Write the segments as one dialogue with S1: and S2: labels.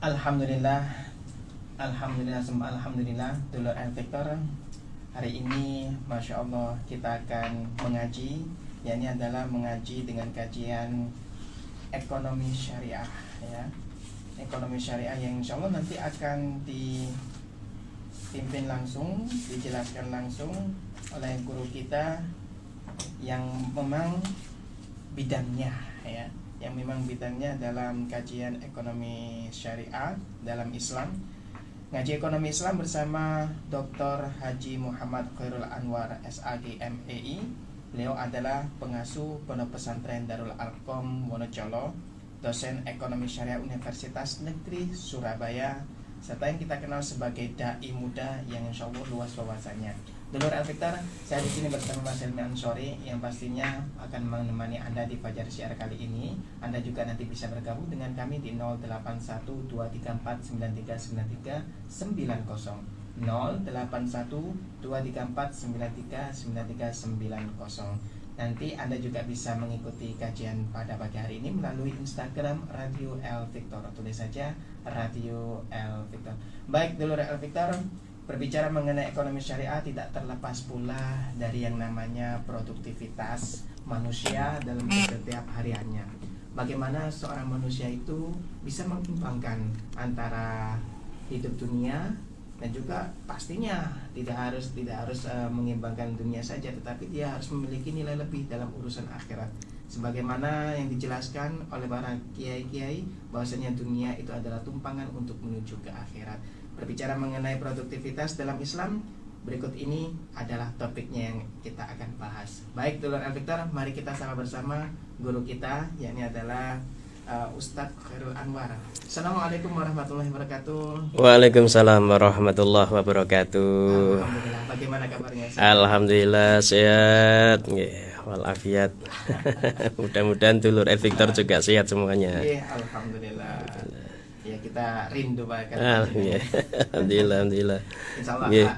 S1: Alhamdulillah, alhamdulillah, dulur Victor. Hari ini, masya Allah, kita akan mengaji. Ini adalah mengaji dengan kajian ekonomi syariah, ya. Ekonomi syariah yang insya Allah nanti akan dipimpin langsung, dijelaskan langsung oleh guru kita yang memang bidangnya, ya, yang memang bidangnya dalam kajian ekonomi syariah dalam Islam. Ngaji ekonomi Islam bersama Dr. Haji Muhammad Khairul Anwar SAG MEI. Beliau adalah pengasuh Pondok Pesantren Darul Arqam Wonocolo, dosen ekonomi syariah Universitas Negeri Surabaya, serta yang kita kenal sebagai dai muda yang insya Allah luas wawasannya. Dulur Victor, saya di sini bersama Mas Helmi Ansori yang pastinya akan menemani Anda di Fajar Syiar kali ini. Anda juga nanti bisa bergabung dengan kami di 081234939390, 081234939390. Nanti Anda juga bisa mengikuti kajian pada pagi hari ini melalui Instagram Radio L Victor. Tulis saja Radio L Victor. Baik, dulur L Victor, berbicara mengenai ekonomi syariah tidak terlepas pula dari yang namanya produktivitas manusia dalam setiap hariannya. Bagaimana seorang manusia itu bisa mengimbangkan antara hidup dunia dan juga pastinya tidak harus mengimbangkan dunia saja, tetapi dia harus memiliki nilai lebih dalam urusan akhirat. Sebagaimana yang dijelaskan oleh para kiai-kiai bahwasanya dunia itu adalah tumpangan untuk menuju ke akhirat. Berbicara mengenai produktivitas dalam Islam, berikut ini adalah topiknya yang kita akan bahas. Baik, dulur Victor, mari kita sama bersama guru kita, yakni adalah Ustadz Khairul Anwar. Assalamualaikum warahmatullahi wabarakatuh.
S2: Waalaikumsalam warahmatullahi wabarakatuh.
S1: Alhamdulillah, bagaimana kabarnya?
S2: Alhamdulillah sehat, walafiat. Mudah-mudahan dulur Victor juga sehat semuanya.
S1: Alhamdulillah. Ya, kita rindu Pak.
S2: Alhamdulillah.
S1: Insyaallah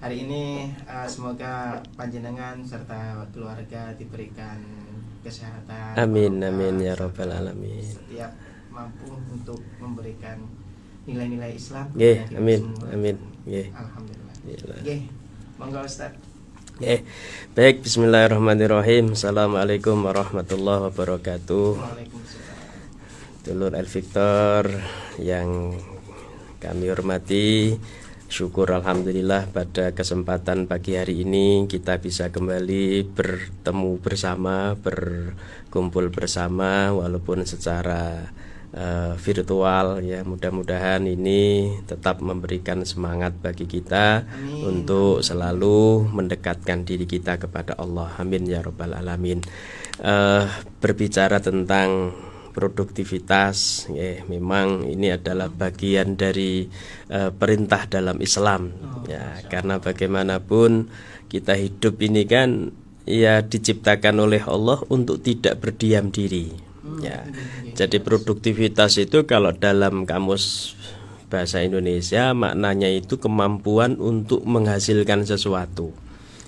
S1: hari ini semoga panjenengan serta keluarga diberikan kesehatan.
S2: Amin ya rabbal alamin.
S1: Setiap mampu untuk memberikan nilai-nilai Islam.
S2: Amin.
S1: Alhamdulillah. Monggo Ustaz.
S2: Baik, bismillahirrahmanirrahim. Assalamualaikum warahmatullahi wabarakatuh.
S1: Waalaikumsalam.
S2: Dulur Victor yang kami hormati, syukur alhamdulillah pada kesempatan pagi hari ini kita bisa kembali bertemu bersama, berkumpul bersama walaupun secara virtual, ya. Mudah-mudahan ini tetap memberikan semangat bagi kita. Amin. Untuk selalu mendekatkan diri kita kepada Allah. Amin ya rabbal alamin. Berbicara tentang produktivitas, memang ini adalah bagian dari perintah dalam Islam, ya. Karena bagaimanapun kita hidup ini kan ya diciptakan oleh Allah untuk tidak berdiam diri, ya. Jadi produktivitas itu kalau dalam kamus bahasa Indonesia maknanya itu kemampuan untuk menghasilkan sesuatu.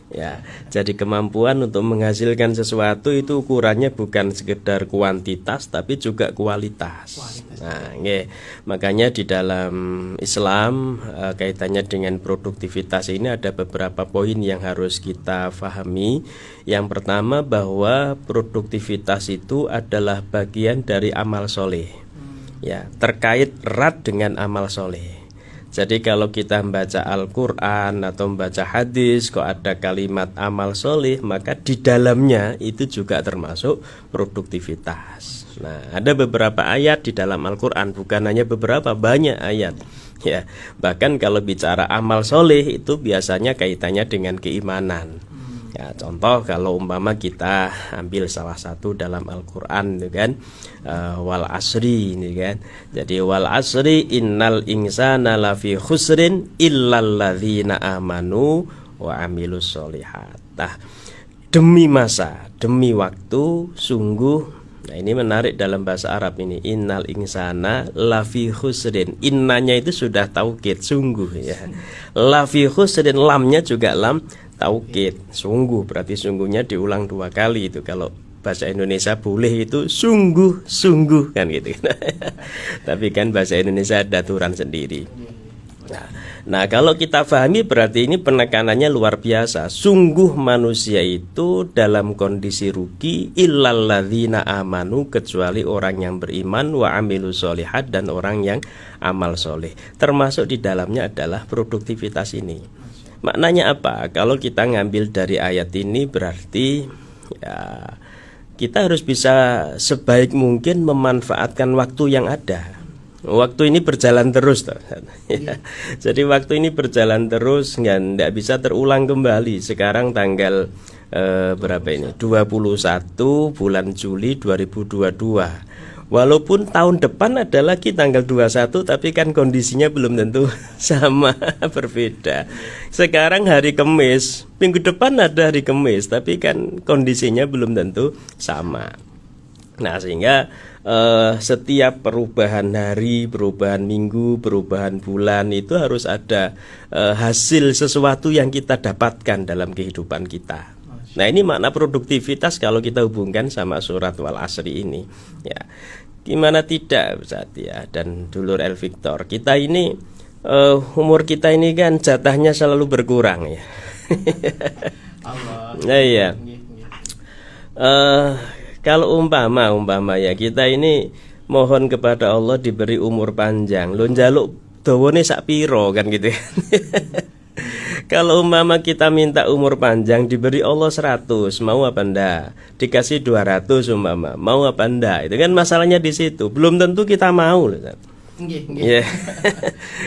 S2: Ya, jadi kemampuan untuk menghasilkan sesuatu itu ukurannya bukan sekedar kuantitas tapi juga kualitas. Nah, makanya di dalam Islam kaitannya dengan produktivitas ini ada beberapa poin yang harus kita pahami. Yang pertama bahwa produktivitas itu adalah bagian dari amal soleh, ya, terkait erat dengan amal soleh. Jadi kalau kita membaca Al-Quran atau membaca hadis kok ada kalimat amal soleh, maka di dalamnya itu juga termasuk produktivitas. Nah, ada beberapa ayat di dalam Al-Quran, bukan hanya beberapa, banyak ayat, ya. Bahkan kalau bicara amal soleh itu biasanya kaitannya dengan keimanan. Ya, contoh kalau umpama kita ambil salah satu dalam Al-Quran itu kan, wal asri ini kan. Jadi wal asri innal insana lafi khusrin illalladzina amanu wa amilus solihat. Nah, demi masa, demi waktu, sungguh. Nah, ini menarik dalam bahasa Arab ini, innal insana lafi khusrin. Innanya itu sudah taukid, sungguh, ya. Lafi khusrin, lamnya juga lam taukid, sungguh, berarti sungguhnya diulang 2 kali itu kalau bahasa Indonesia boleh itu sungguh-sungguh kan gitu. Tapi kan bahasa Indonesia ada aturan sendiri. Nah, kalau kita pahami berarti ini penekanannya luar biasa. Sungguh manusia itu dalam kondisi rugi illalladzina amanu, kecuali orang yang beriman wa amilu sholihat, dan orang yang amal soleh. Termasuk di dalamnya adalah produktivitas ini. Maknanya apa? Kalau kita ngambil dari ayat ini berarti ya kita harus bisa sebaik mungkin memanfaatkan waktu yang ada. Waktu ini berjalan terus toh. Ya. Jadi waktu ini berjalan terus, nggak bisa terulang kembali. Sekarang tanggal berapa ini? 21 bulan Juli 2022. Walaupun tahun depan ada lagi tanggal 21, tapi kan kondisinya belum tentu sama, berbeda. Sekarang hari Kamis, minggu depan ada hari Kamis, tapi kan kondisinya belum tentu sama. Nah, sehingga setiap perubahan hari, perubahan minggu, perubahan bulan itu harus ada hasil sesuatu yang kita dapatkan dalam kehidupan kita. Nah, ini makna produktivitas kalau kita hubungkan sama surat Wal Asri ini. Ya, gimana tidak Ustaz ya, dan dulur El Victor, kita ini umur kita ini kan jatahnya selalu berkurang ya.
S1: Allah.
S2: Nah, iya. Kalau umpama ya kita ini mohon kepada Allah diberi umur panjang, lo njaluk dawane sak piro kan gitu. Kalau umpama kita minta umur panjang diberi Allah 100, mau apa ndak? Dikasih 200 umpama, mau apa ndak? Itu kan masalahnya di situ. Belum tentu kita mau loh. Ya.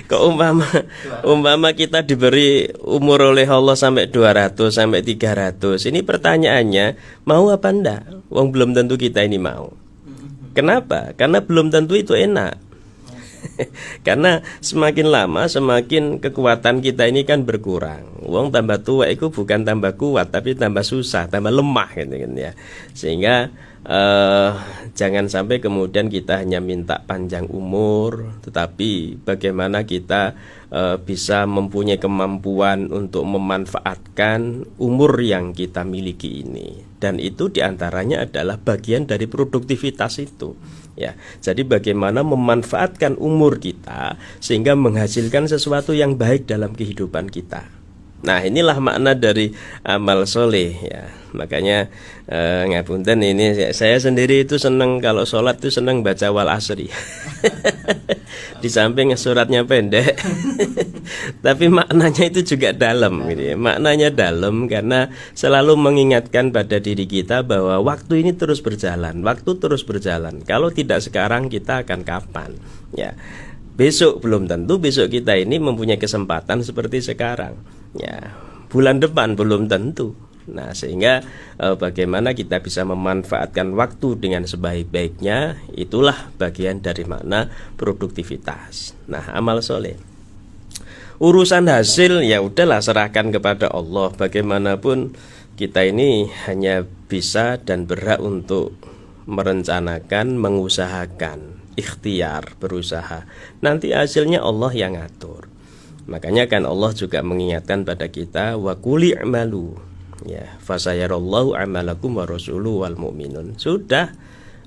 S2: Kok umpama kita diberi umur oleh Allah sampai 200 sampai 300. Ini pertanyaannya, mau apa ndak? Wong belum tentu kita ini mau. Kenapa? Karena belum tentu itu enak. Karena semakin lama semakin kekuatan kita ini kan berkurang. Wong tambah tua itu bukan tambah kuat, tapi tambah susah, tambah lemah gitu kan ya. Sehingga jangan sampai kemudian kita hanya minta panjang umur, tetapi bagaimana kita bisa mempunyai kemampuan untuk memanfaatkan umur yang kita miliki ini. Dan itu diantaranya adalah bagian dari produktivitas itu. Ya, jadi bagaimana memanfaatkan umur kita sehingga menghasilkan sesuatu yang baik dalam kehidupan kita. Nah, inilah makna dari amal soleh ya. Makanya ngapunten ini saya sendiri itu senang kalau sholat itu senang baca Wal Asri. Di samping suratnya pendek, tapi maknanya itu juga dalam gitu ya. Maknanya dalam karena selalu mengingatkan pada diri kita bahwa waktu ini terus berjalan, waktu terus berjalan. Kalau tidak sekarang kita akan kapan? Ya. Besok belum tentu besok kita ini mempunyai kesempatan seperti sekarang. Ya, bulan depan belum tentu. Nah, sehingga bagaimana kita bisa memanfaatkan waktu dengan sebaik-baiknya, itulah bagian dari makna produktivitas. Nah, amal soleh. Urusan hasil ya udahlah serahkan kepada Allah. Bagaimanapun kita ini hanya bisa dan berhak untuk merencanakan, mengusahakan, ikhtiar, berusaha. Nanti hasilnya Allah yang ngatur. Makanya kan Allah juga mengingatkan pada kita wa quli i'malu ya fasayarallahu amalakum wa rasuluhu wal mu'minun. Sudah,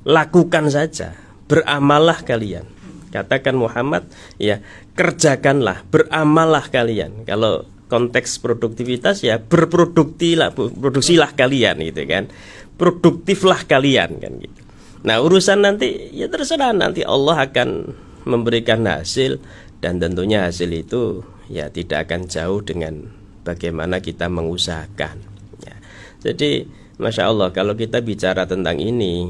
S2: lakukan saja, beramallah kalian. Katakan Muhammad, ya kerjakanlah, beramallah kalian. Kalau konteks produktivitas ya produksilah kalian gitu kan. Produktiflah kalian kan gitu. Nah, urusan nanti ya terserah, nanti Allah akan memberikan hasil, dan tentunya hasil itu ya tidak akan jauh dengan bagaimana kita mengusahakan ya. Jadi Masya Allah, kalau kita bicara tentang ini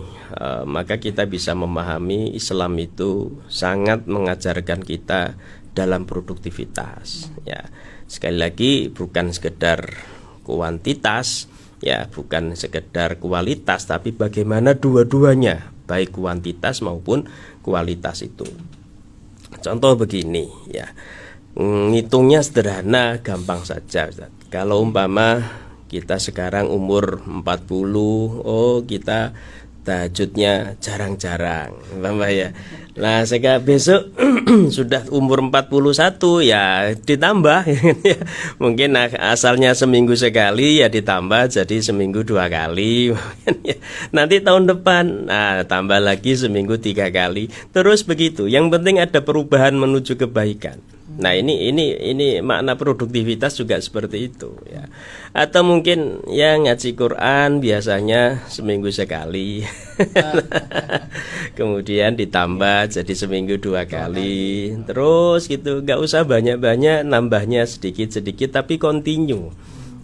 S2: maka kita bisa memahami Islam itu sangat mengajarkan kita dalam produktivitas ya. Sekali lagi bukan sekedar kuantitas ya, bukan sekedar kualitas, tapi bagaimana dua-duanya, baik kuantitas maupun kualitas itu. Contoh begini ya, ngitungnya sederhana, gampang saja Ustaz. Kalau umpama kita sekarang umur 40, oh kita tahajudnya jarang-jarang, Bapak ya. Nah, sehingga besok sudah umur 41 ya ditambah ya. Mungkin asalnya seminggu sekali ya ditambah jadi seminggu 2 kali. Nanti tahun depan tambah lagi seminggu 3 kali. Terus begitu. Yang penting ada perubahan menuju kebaikan. Nah, ini makna produktivitas juga seperti itu ya. Atau mungkin yang ngaji Quran biasanya seminggu sekali. Kemudian ditambah jadi seminggu 2 kali. Terus gitu, nggak usah banyak-banyak, nambahnya sedikit-sedikit tapi continue.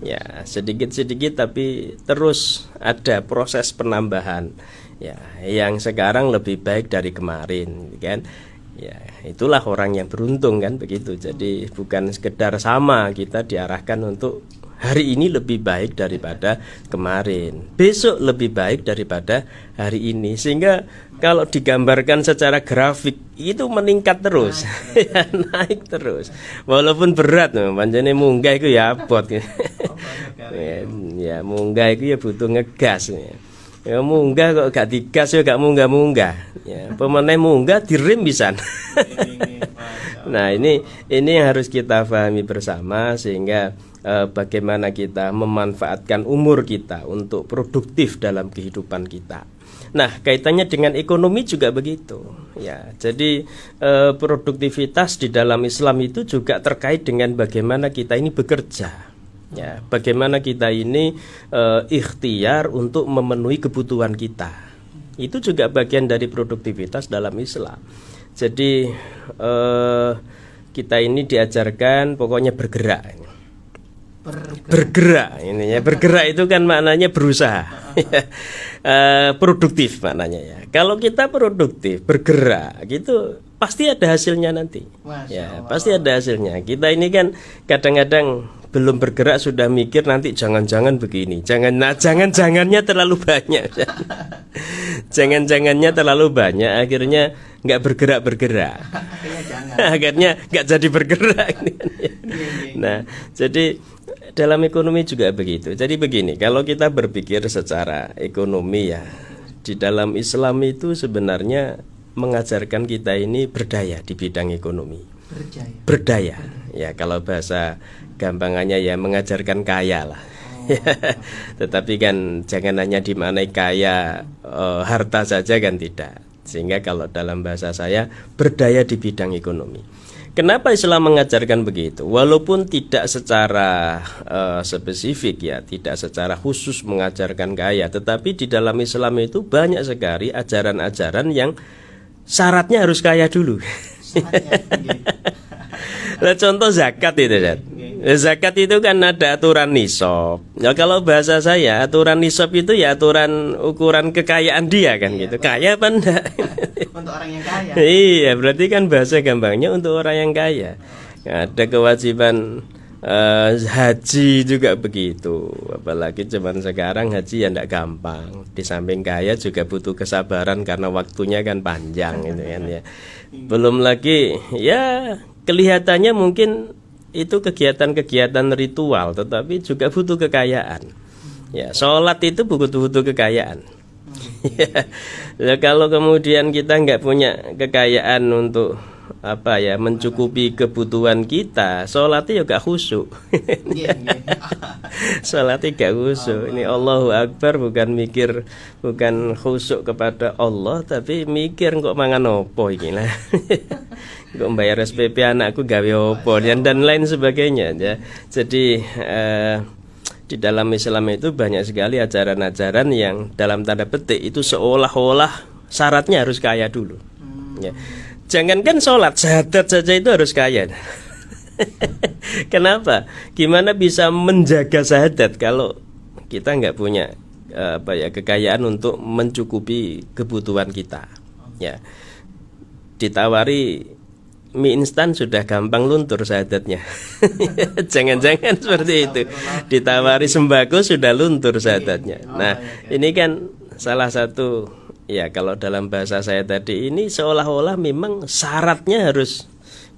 S2: Ya, sedikit-sedikit tapi terus ada proses penambahan. Ya, yang sekarang lebih baik dari kemarin, kan? Ya, itulah orang yang beruntung kan begitu. Jadi bukan sekedar sama, kita diarahkan untuk hari ini lebih baik daripada kemarin, besok lebih baik daripada hari ini. Sehingga kalau digambarkan secara grafik itu meningkat terus, ya, naik terus. Walaupun berat, pancene munggah itu ya abot. Ya, munggah itu ya butuh ngegas. Ya munggah kok gak digas ya gak munggah-munggah. Ya, pemenang munggah direm bisa. Nah, ini yang harus kita pahami bersama sehingga bagaimana kita memanfaatkan umur kita untuk produktif dalam kehidupan kita. Nah, kaitannya dengan ekonomi juga begitu. Ya, jadi produktivitas di dalam Islam itu juga terkait dengan bagaimana kita ini bekerja. Ya, bagaimana kita ini ikhtiar untuk memenuhi kebutuhan kita. Itu juga bagian dari produktivitas dalam Islam. Jadi kita ini diajarkan pokoknya bergerak. Bergerak ini ya, bergerak itu kan maknanya berusaha. Produktif maknanya ya. Kalau kita produktif, bergerak gitu pasti ada hasilnya nanti. Ya, pasti ada hasilnya. Kita ini kan kadang-kadang belum bergerak sudah mikir nanti jangan-jangan begini. Jangan-jangannya terlalu banyak. Jangan-jangannya terlalu banyak akhirnya nggak bergerak. Akhirnya nggak jadi bergerak. Nah, jadi dalam ekonomi juga begitu. Jadi begini, kalau kita berpikir secara ekonomi ya, di dalam Islam itu sebenarnya mengajarkan kita ini berdaya di bidang ekonomi. Berdaya. Ya, kalau bahasa gampangannya ya mengajarkan kaya lah. Tetapi kan jangan hanya dimaknai kaya harta saja kan tidak. Sehingga kalau dalam bahasa saya berdaya di bidang ekonomi. Kenapa Islam mengajarkan begitu? Walaupun tidak secara spesifik ya, tidak secara khusus mengajarkan kaya, tetapi di dalam Islam itu banyak sekali ajaran-ajaran yang syaratnya harus kaya dulu. Nah, contoh zakat itu, zakat itu kan ada aturan nisab. Ya, kalau bahasa saya aturan nisab itu ya aturan ukuran kekayaan dia kan gitu. Kaya apa enggak?
S1: Untuk orang yang kaya.
S2: Iya, berarti kan bahasa gampangnya untuk orang yang kaya. Ada kewajiban haji juga begitu. Apalagi zaman sekarang haji ya enggak gampang. Di samping kaya juga butuh kesabaran karena waktunya kan panjang gitu kan ya. Belum lagi ya kelihatannya mungkin itu kegiatan-kegiatan ritual, tetapi juga butuh kekayaan. Ya, sholat itu butuh kekayaan. Ya, kalau kemudian kita nggak punya kekayaan untuk apa ya mencukupi kebutuhan kita, sholatnya juga khusyuk. Sholatnya gak khusyuk. Ini Allahu Akbar bukan mikir, bukan khusyuk kepada Allah, tapi mikir kok mangan opo iki lah. Kok bayar SPP anakku gawe opo dan lain sebagainya ya. Jadi di dalam Islam itu banyak sekali ajaran-ajaran yang dalam tanda petik itu seolah-olah syaratnya harus kaya dulu. Ya. Jangankan sholat, syahadat saja itu harus kaya. Kenapa? Gimana bisa menjaga syahadat kalau kita nggak punya kekayaan untuk mencukupi kebutuhan kita? Ya, ditawari mie instan sudah gampang luntur syahadatnya. Jangan-jangan seperti itu. Ditawari sembako sudah luntur syahadatnya. Nah, ini kan salah satu ya kalau dalam bahasa saya tadi ini seolah-olah memang syaratnya harus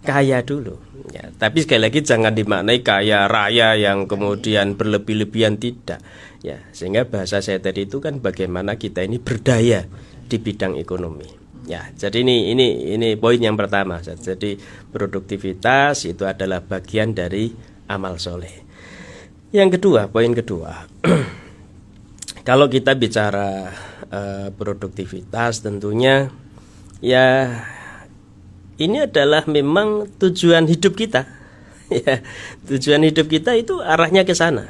S2: kaya dulu. Ya, tapi sekali lagi jangan dimaknai kaya raya yang kemudian berlebih-lebihan, tidak. Ya, sehingga bahasa saya tadi itu kan bagaimana kita ini berdaya di bidang ekonomi. Ya, jadi ini poin yang pertama. Jadi produktivitas itu adalah bagian dari amal soleh. Yang kedua, poin kedua, kalau kita bicara produktivitas, tentunya ya ini adalah memang tujuan hidup kita. Ya, tujuan hidup kita itu arahnya ke sana.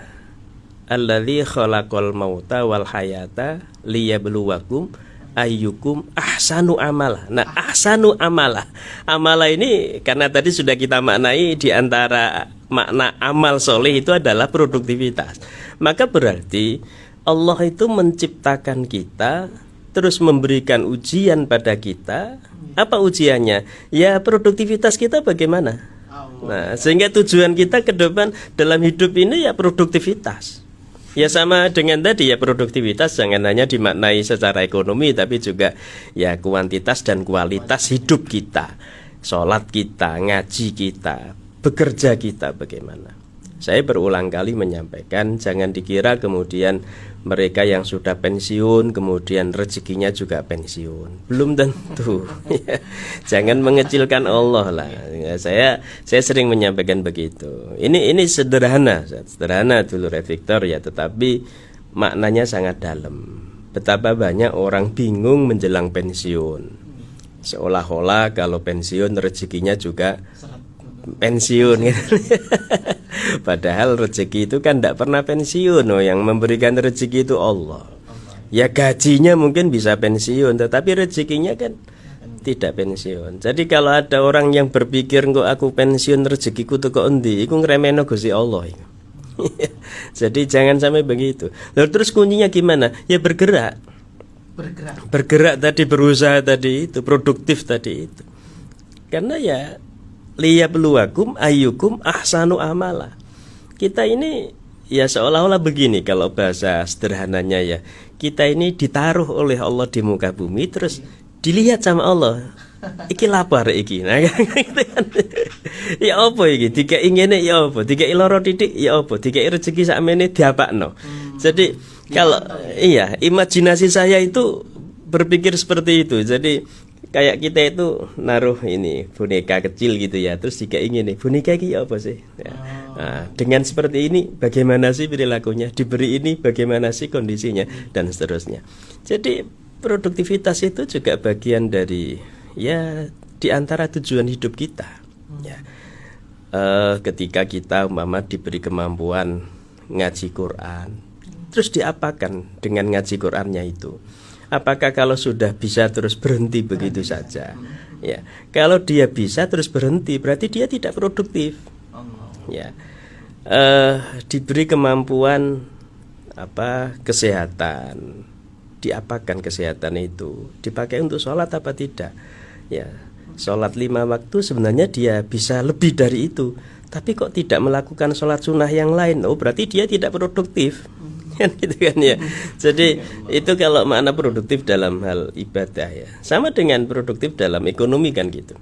S2: Alladzi khalaqal mauta wal hayata liyabluwakum ayyukum ahsanu amala. Nah, ahsanu amala. Amala ini karena tadi sudah kita maknai di antara makna amal soleh itu adalah produktivitas. Maka berarti Allah itu menciptakan kita, terus memberikan ujian pada kita. Apa ujiannya? Ya produktivitas kita bagaimana. Nah, sehingga tujuan kita ke depan dalam hidup ini ya produktivitas. Ya sama dengan tadi ya, produktivitas jangan hanya dimaknai secara ekonomi, tapi juga ya kuantitas dan kualitas hidup kita, sholat kita, ngaji kita, bekerja kita bagaimana. Saya berulang kali menyampaikan, jangan dikira kemudian mereka yang sudah pensiun kemudian rezekinya juga pensiun, belum tentu. Jangan mengecilkan Allah lah. Ya, saya sering menyampaikan begitu. Ini sederhana dulu Victor ya, tetapi maknanya sangat dalam. Betapa banyak orang bingung menjelang pensiun, seolah-olah kalau pensiun rezekinya juga pensiun gitu. Padahal rezeki itu kan tidak pernah pensiun. Yang memberikan rezeki itu Allah. Ya gajinya mungkin bisa pensiun, tetapi rezekinya kan tidak pensiun. Jadi kalau ada orang yang berpikir kok aku pensiun rezekiku tuh kok endi, iku ngremehno Gusti Allah. Jadi jangan sampai begitu. Lalu terus kuncinya gimana? Ya bergerak tadi, berusaha tadi itu, produktif tadi itu. Karena ya liyabluwakum ayyukum ahsanu amala. Kita ini ya seolah-olah begini kalau bahasa sederhananya ya. Kita ini ditaruh oleh Allah di muka bumi, terus dilihat sama Allah. Iki lapar iki. Nah, gitu kan. Ya apa iki? Dikek ngene ya apa? Dikek loro titik ya apa? Dikek rezeki sakmene diapakno. Jadi kalau iya, imajinasi saya itu berpikir seperti itu. Jadi kayak kita itu naruh ini boneka kecil gitu ya, terus jika ingin nih boneka ini apa sih ya. Nah, dengan seperti ini bagaimana sih perilakunya, diberi ini bagaimana sih kondisinya, dan seterusnya. Jadi produktivitas itu juga bagian dari ya di antara tujuan hidup kita ya. Ketika kita umpama diberi kemampuan ngaji Quran, terus diapakan dengan ngaji Qurannya itu? Apakah kalau sudah bisa terus berhenti begitu saja? Ya, kalau dia bisa terus berhenti, berarti dia tidak produktif. Ya, diberi kemampuan kesehatan, diapakan kesehatan itu? Dipakai untuk sholat apa tidak? Ya, sholat 5 waktu sebenarnya dia bisa lebih dari itu, tapi kok tidak melakukan sholat sunnah yang lain? Oh, berarti dia tidak produktif. Gitu kan ya. Jadi itu kalau makna produktif dalam hal ibadah ya. Sama dengan produktif dalam ekonomi kan gitu.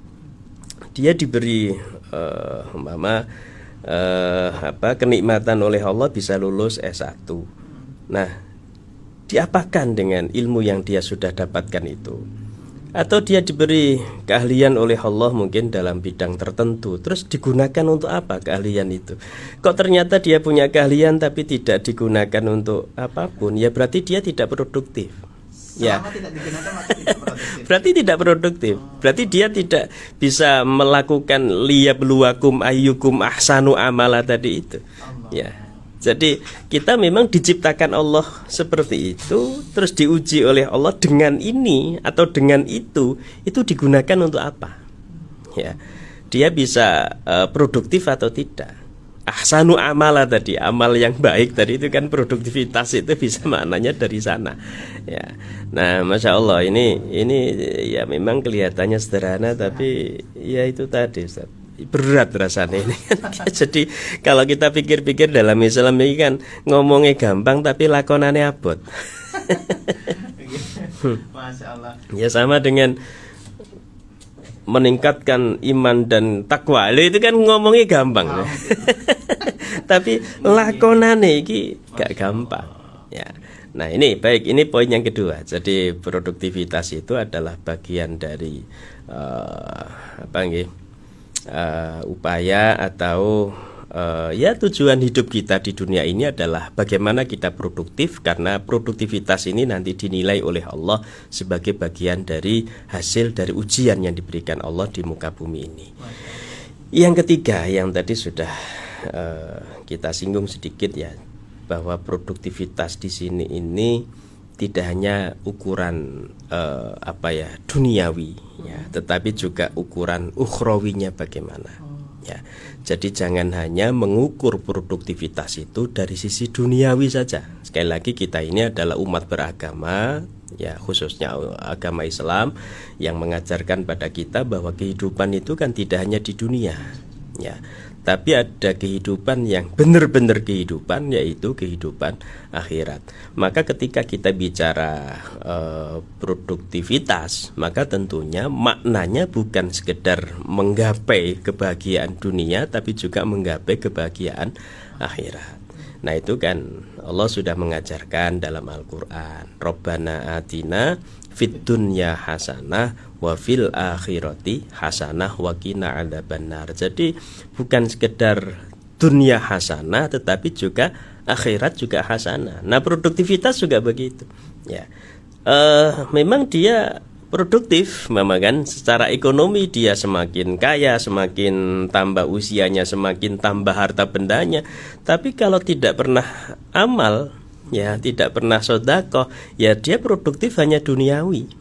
S2: Dia diberi kenikmatan oleh Allah bisa lulus S1. Nah, diapakan dengan ilmu yang dia sudah dapatkan itu? Atau dia diberi keahlian oleh Allah mungkin dalam bidang tertentu, terus digunakan untuk apa keahlian itu? Kok ternyata dia punya keahlian tapi tidak digunakan untuk apapun? Ya berarti dia tidak produktif. Ya, tidak digunakan, maka tidak produktif. Berarti tidak produktif. Berarti dia tidak bisa melakukan liyabluwakum ayyukum ahsanu amala tadi itu. Ya. Jadi kita memang diciptakan Allah seperti itu, terus diuji oleh Allah dengan ini atau dengan itu digunakan untuk apa? Ya, dia bisa produktif atau tidak. Ahsanu amala tadi, amal yang baik tadi itu kan produktivitas itu bisa maknanya dari sana. Ya, nah masya Allah ini ya memang kelihatannya sederhana tapi ya itu tadi Ustaz. Berat rasanya ini. Jadi kalau kita pikir-pikir dalam Islam ini kan ngomongnya gampang tapi lakonannya abot.
S1: Masya Allah.
S2: Ya sama dengan meningkatkan iman dan takwa. Lho, itu kan ngomongnya gampang. Tapi lakonane iki gak gampang. Ya. Nah, ini baik, ini poin yang kedua. Jadi produktivitas itu adalah bagian dari upaya atau ya tujuan hidup kita di dunia ini adalah bagaimana kita produktif, karena produktivitas ini nanti dinilai oleh Allah sebagai bagian dari hasil dari ujian yang diberikan Allah di muka bumi ini. Yang ketiga yang tadi sudah kita singgung sedikit ya, bahwa produktivitas di sini ini tidak hanya ukuran duniawi ya, tetapi juga ukuran ukhrawinya bagaimana. Ya, jadi jangan hanya mengukur produktivitas itu dari sisi duniawi saja. Sekali lagi kita ini adalah umat beragama, ya khususnya agama Islam yang mengajarkan pada kita bahwa kehidupan itu kan tidak hanya di dunia, ya, tapi ada kehidupan yang benar-benar kehidupan, yaitu kehidupan akhirat. Maka ketika kita bicara produktivitas, maka tentunya maknanya bukan sekedar menggapai kebahagiaan dunia, tapi juga menggapai kebahagiaan akhirat. Nah, itu kan Allah sudah mengajarkan dalam Al-Quran, Rabbana atina fid dunya hasanah wa fil akhirati hasanah wa qina adzabannar. Jadi bukan sekedar dunia hasanah, tetapi juga akhirat juga hasanah. Nah, produktivitas juga begitu. Ya, memang dia produktif, memang kan secara ekonomi dia semakin kaya, semakin tambah usianya, semakin tambah harta bendanya. Tapi kalau tidak pernah amal, ya tidak pernah sedekah, ya dia produktif hanya duniawi.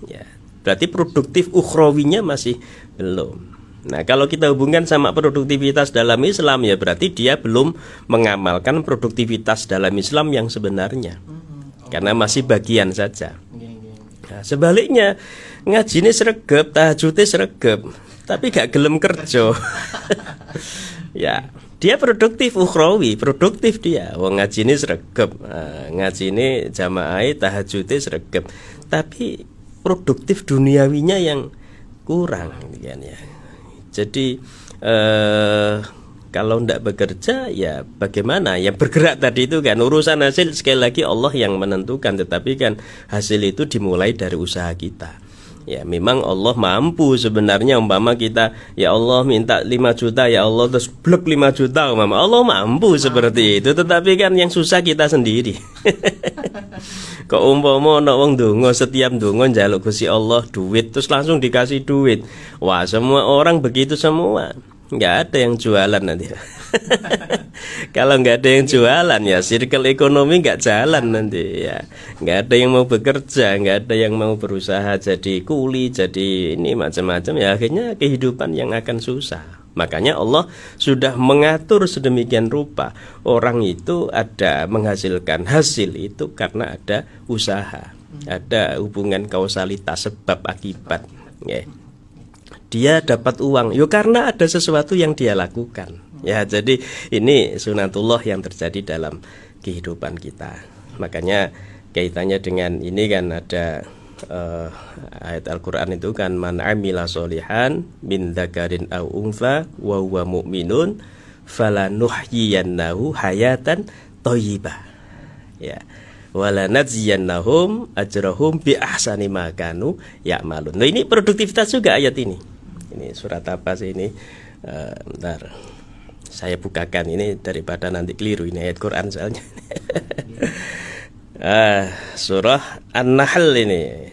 S2: Ya, berarti produktif ukhrawinya masih belum. Nah, kalau kita hubungkan sama produktivitas dalam Islam, ya berarti dia belum mengamalkan produktivitas dalam Islam yang sebenarnya, karena masih bagian saja. Nah, sebaliknya ngajine sregep, tahajudnya sregep, tapi gak gelem kerja. Ya, dia produktif ukhrawi, produktif dia. Wong ngajine sregep, ngajine jamaah, tahajudnya sregep, tapi produktif duniawinya yang kurang, kan ya. Jadi kalau tidak bekerja, ya bagaimana? Yang bergerak tadi itu kan urusan hasil sekali lagi Allah yang menentukan, tetapi kan hasil itu dimulai dari usaha kita. Ya, memang Allah mampu sebenarnya, umpama kita ya Allah minta 5 juta, ya Allah terus blok 5 juta, umpama Allah mampu seperti itu, tetapi kan yang susah kita sendiri. Kok umpama ana wong ndonga, setiap ndonga njaluk Gusti Allah duit terus langsung dikasih duit. Wah, semua orang begitu semua. Nggak ada yang jualan nanti. Kalau nggak ada yang jualan, ya circle ekonomi nggak jalan nanti ya. Nggak ada yang mau bekerja, nggak ada yang mau berusaha jadi kuli, jadi ini macam-macam, ya akhirnya kehidupan yang akan susah. Makanya Allah sudah mengatur sedemikian rupa, orang itu ada menghasilkan hasil itu karena ada usaha, ada hubungan kausalitas sebab akibat. Ya. Dia dapat uang, yo karena ada sesuatu yang dia lakukan. Ya, jadi ini sunatullah yang terjadi dalam kehidupan kita. Makanya kaitannya dengan ini kan ada ayat Al-Quran itu kan, man amila solihan min dzakarin aw untha wa huwa mu'minun falanuhyiyannahu hayatan thayyibah. Ya. Walanadziyannahum ajrahum bi ahsani ma kanu ya'malun. Nah, ini produktivitas juga ayat ini. Ini surat apa sih ini? Bentar, saya bukakan ini daripada nanti keliru, ini ayat Quran soalnya. Surah An-Nahl ini,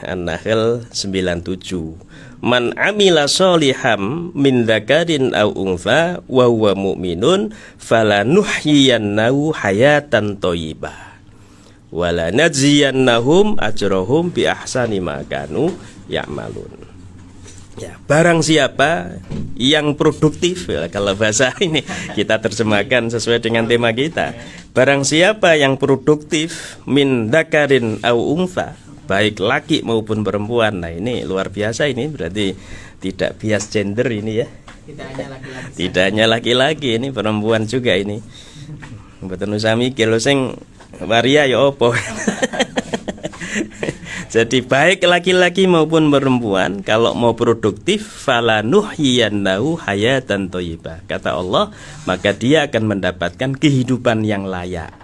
S2: An-Nahl 97. Man amila soliham min dzakarin aw untha wa huwa mu'minun falanuhyiyannahu hayatan thayyibah wala najziyannahum ajrahum bi ahsani ma kanu ya'malun. Ya, barang siapa yang produktif, kalau bahasa ini kita terjemahkan sesuai dengan tema kita. Barang siapa yang produktif min dzakarin aw untha, baik laki maupun perempuan. Nah, ini luar biasa, ini berarti tidak bias gender ini ya. Tidak hanya laki-laki, ini perempuan juga ini. Mboten usah mikir lho sing waria ya apa. Jadi baik laki-laki maupun perempuan kalau mau produktif falanuhyiyannahu hayatan thayyibah. Kata Allah, maka dia akan mendapatkan kehidupan yang layak.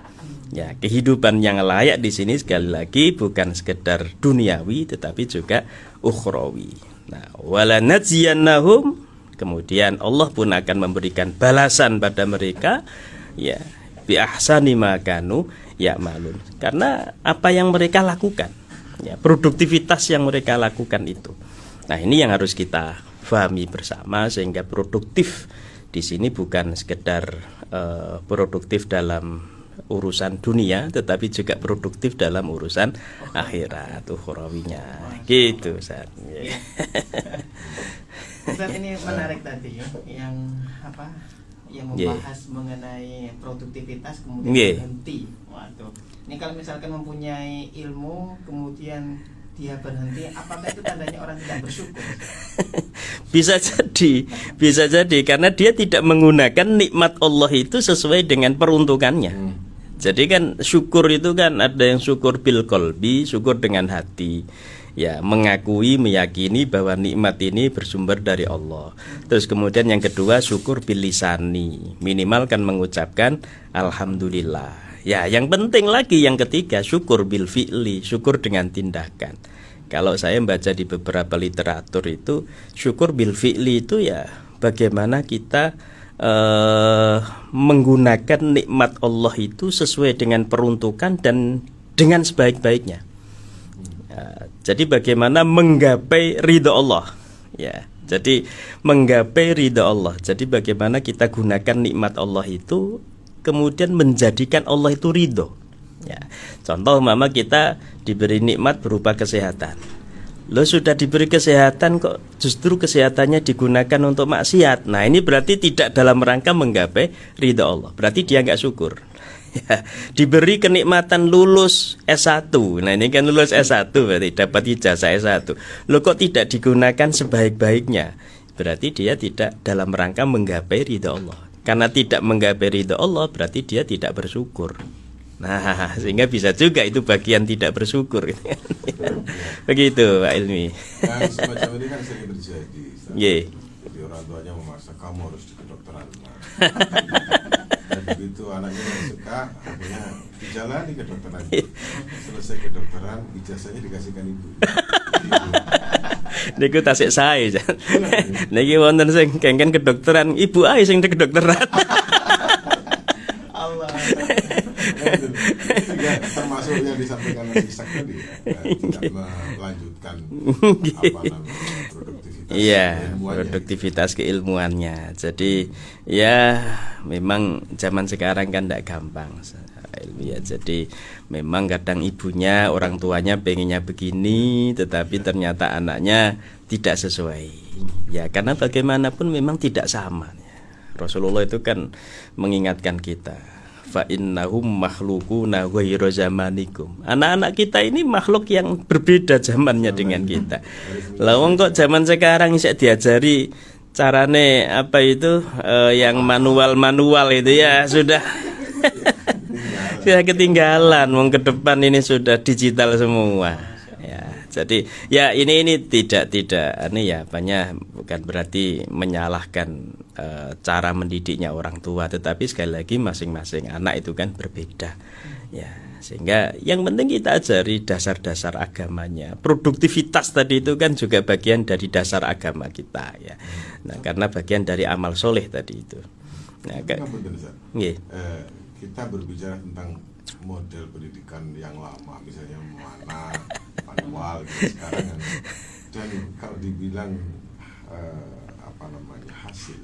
S2: Ya, kehidupan yang layak di sini sekali lagi bukan sekedar duniawi tetapi juga ukhrawi. Nah, walanajziyannahum, kemudian Allah pun akan memberikan balasan pada mereka ya bi ahsani ma kanu ya'malun. Karena apa yang mereka lakukan, ya, produktivitas yang mereka lakukan itu. Nah, ini yang harus kita pahami bersama sehingga produktif di sini bukan sekedar produktif dalam urusan dunia tetapi juga produktif dalam urusan akhirat ukhrawinya. Gitu, Ustaz.
S1: Ustaz, ini menarik tadi yang apa? Yang membahas mengenai produktivitas kemudian berhenti. Waduh. Ini kalau misalkan mempunyai ilmu kemudian dia berhenti, apakah itu tandanya orang tidak bersyukur?
S2: Bisa jadi karena dia tidak menggunakan nikmat Allah itu sesuai dengan peruntukannya. Jadi kan syukur itu kan ada yang syukur bil qalbi, syukur dengan hati. Ya, mengakui, meyakini bahwa nikmat ini bersumber dari Allah. Terus kemudian yang kedua syukur bil lisani, minimal kan mengucapkan alhamdulillah. Ya, yang penting lagi yang ketiga syukur bil fi'li, syukur dengan tindakan. Kalau saya membaca di beberapa literatur itu syukur bil fi'li itu ya bagaimana kita menggunakan nikmat Allah itu sesuai dengan peruntukan dan dengan sebaik-baiknya. Ya, jadi bagaimana menggapai ridha Allah. Ya, jadi menggapai ridha Allah. Jadi bagaimana kita gunakan nikmat Allah itu kemudian menjadikan Allah itu ridho. Ya, contoh mama kita diberi nikmat berupa kesehatan. Lo sudah diberi kesehatan kok justru kesehatannya digunakan untuk maksiat. Nah, ini berarti tidak dalam rangka menggapai ridha Allah. Berarti dia nggak syukur. Ya, diberi kenikmatan lulus S1. Nah, ini kan lulus S1 berarti dapat ijazah S1. Lo kok tidak digunakan sebaik-baiknya? Berarti dia tidak dalam rangka menggapai ridha Allah. Karena tidak menggapai ridha Allah berarti dia tidak bersyukur. Nah, sehingga bisa juga itu bagian tidak bersyukur. Begitu Pak Ilmi.
S3: Nah, semacam ini kan sering terjadi. Jadi orang tuanya memaksa kamu harus di kedokteran. Dan begitu anaknya yang suka, akhirnya dijalani kedokteran. Selesai kedokteran, ijazahnya dikasihkan ibu.
S2: Niku tasik sae. Niki wonten sing kengken kedokteran, ibu ae sing di kedokteran.
S1: Allah.
S3: Juga termasuk yang disampaikan oleh Ishak tadi tidak melanjutkan apa namanya produktivitas.
S2: Iya, produktivitas keilmuannya. Jadi ya memang zaman sekarang kan tidak gampang. Ya, jadi memang kadang ibunya, orang tuanya pengennya begini, tetapi ternyata anaknya tidak sesuai. Ya, karena bagaimanapun memang tidak sama. Rasulullah itu kan mengingatkan kita, fa innahum makhluquna ghairu zamanikum. Anak-anak kita ini makhluk yang berbeda zamannya dengan kita. Lah wong kok zaman sekarang bisa diajari carane apa itu yang manual itu ya sudah sudah ketinggalan. Wong ke depan ini sudah digital semua. Ya, jadi ya ini tidak ini ya banyak bukan berarti menyalahkan cara mendidiknya orang tua, tetapi sekali lagi masing-masing anak itu kan berbeda. Ya, sehingga yang penting kita ajari dasar-dasar agamanya. Produktivitas tadi itu kan juga bagian dari dasar agama kita ya. Nah, karena bagian dari amal soleh tadi itu. Nah,
S3: kita berbicara tentang model pendidikan yang lama, misalnya manual gitu sekarang kan. Dan kalau dibilang apa namanya hasil,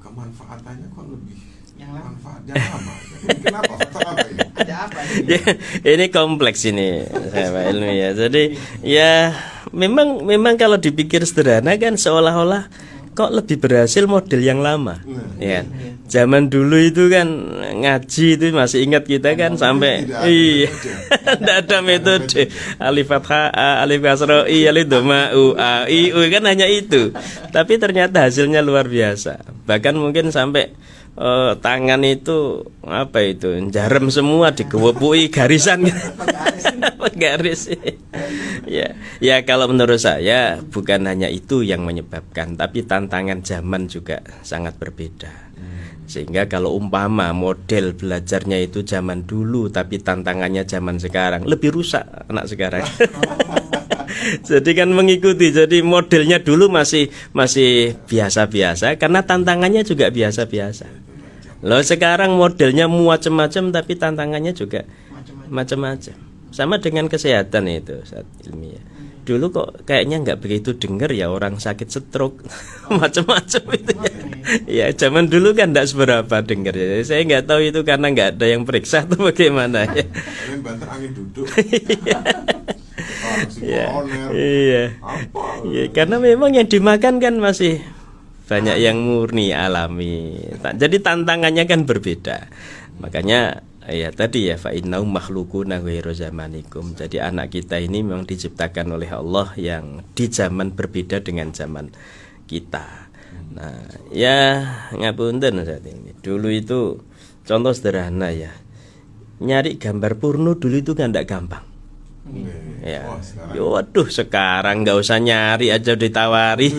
S3: kemanfaatannya kok lebih
S1: yang lama.
S3: Manfaatnya lama. Kenapa? Faktor apa ini?
S1: Ada apa ini?
S2: Ini kompleks ini, Pak Ilmi ya. Jadi ya memang kalau dipikir sederhana kan seolah-olah kok lebih berhasil model yang lama. Ya. Zaman dulu itu kan ngaji itu masih ingat kita kan sampai tidak ada metode alif fathah a, alif kasroh i, alif dhamma u a i u kan hanya itu. Tapi ternyata hasilnya luar biasa. Bahkan mungkin sampai tangan itu apa itu jarem semua digewepui garisan garis. Ya kalau menurut saya bukan hanya itu yang menyebabkan, tapi tantangan zaman juga sangat berbeda. Sehingga kalau umpama model belajarnya itu zaman dulu tapi tantangannya zaman sekarang, lebih rusak anak sekarang. Jadi kan mengikuti, jadi modelnya dulu masih biasa-biasa karena tantangannya juga biasa-biasa. Loh sekarang modelnya macam-macam tapi tantangannya juga macam-macam. Sama dengan kesehatan itu saat ilmiah. Dulu kok kayaknya nggak begitu dengar ya orang sakit stroke macam-macam itu. Ya zaman dulu kan nggak seberapa dengar ya. Saya nggak tahu itu karena nggak ada yang periksa atau bagaimana ya.
S3: Banter angin duduk.
S2: Iya. Karena memang yang dimakan kan masih banyak yang murni alami. Jadi tantangannya kan berbeda. Makanya ya tadi ya fa innau makhluquna ghairu zamanikum. Jadi anak kita ini memang diciptakan oleh Allah yang di zaman berbeda dengan zaman kita. Nah, ya ngapunten saat ini. Dulu itu contoh sederhana ya. Nyari gambar porno dulu itu kan enggak gampang. Ya, waduh sekarang nggak usah nyari aja ditawari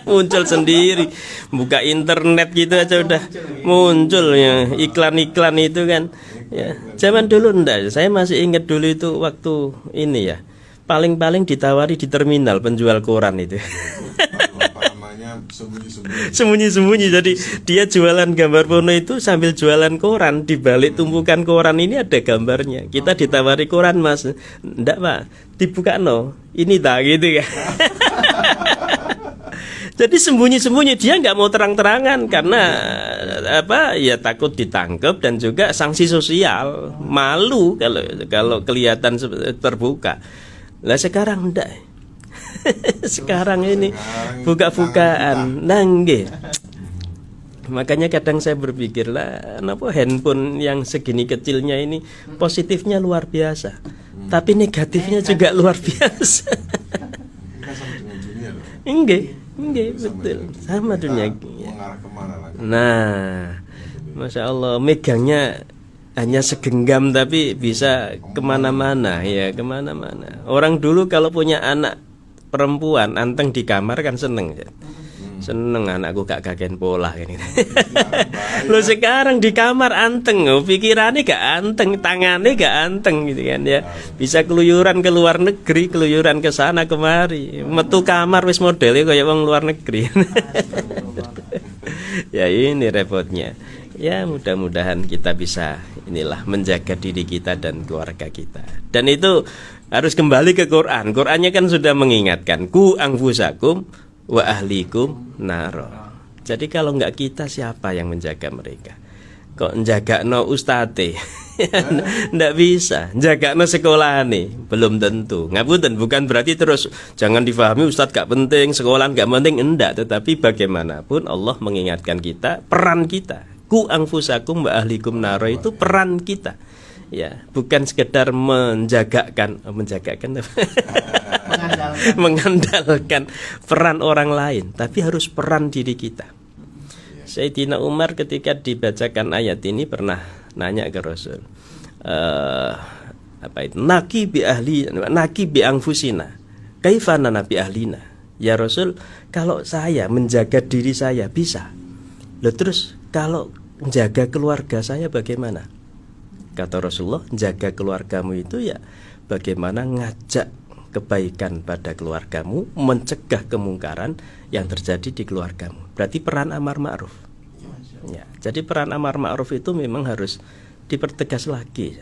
S2: muncul sendiri, buka internet gitu aja udah muncul ya iklan-iklan itu kan. Ya, zaman dulu enggak, saya masih ingat dulu itu waktu ini ya paling-paling ditawari di terminal penjual koran itu. Sembunyi-sembunyi. Jadi dia jualan gambar porno itu sambil jualan koran. Di balik tumpukan koran ini ada gambarnya. Kita ditawari koran, Mas. Enggak, Pak. Dibuka no. Ini tak gitu ya. Jadi sembunyi-sembunyi, dia nggak mau terang-terangan karena apa? Ya takut ditangkap dan juga sanksi sosial. Malu kalau kelihatan terbuka. Lah sekarang enggak. Sekarang ini buka-bukaan nangge. Makanya kadang saya berpikir lah, kenapa handphone yang segini kecilnya ini positifnya luar biasa, tapi negatifnya juga luar biasa. Enggak, betul sama dunia. Nah, Masya Allah, megangnya hanya segenggam tapi bisa kemana-mana ya, kemana-mana. Orang dulu kalau punya anak perempuan anteng di kamar kan seneng ya. Seneng anakku gak kagen pola ini. Lo sekarang di kamar anteng, pikirannya gak anteng, tangannya gak anteng gitu kan ya. Bisa keluyuran ke luar negeri, keluyuran ke sana kemari, metu kamar wis modelnya kayak wong luar negeri. Ya ini repotnya. Ya mudah-mudahan kita bisa inilah menjaga diri kita dan keluarga kita. Dan itu harus kembali ke Quran. Qurannya kan sudah mengingatkan ku anfusakum wa ahlikum naro. Jadi kalau enggak kita siapa yang menjaga mereka? Kok menjaga no ustate? Nggak bisa. Jaga no sekolah nih belum tentu. Ngapunten, bukan berarti terus jangan difahami ustadz gak penting, sekolah gak penting, enggak. Tetapi bagaimanapun Allah mengingatkan kita, peran kita. Ku anfusakum wa ahlikum naro itu peran kita. Ya, bukan sekedar mengandalkan peran orang lain, tapi harus peran diri kita. Sayyidina Umar ketika dibacakan ayat ini pernah nanya ke Rasul, apa itu? Naki bi anfusina, kaifana nabi ahlina. Ya Rasul, kalau saya menjaga diri saya bisa. Loh terus kalau menjaga keluarga saya bagaimana? Kata Rasulullah, jaga keluargamu itu ya bagaimana ngajak kebaikan pada keluargamu, mencegah kemungkaran yang terjadi di keluargamu. Berarti peran amar ma'ruf. Ya, jadi peran amar ma'ruf itu memang harus dipertegas lagi.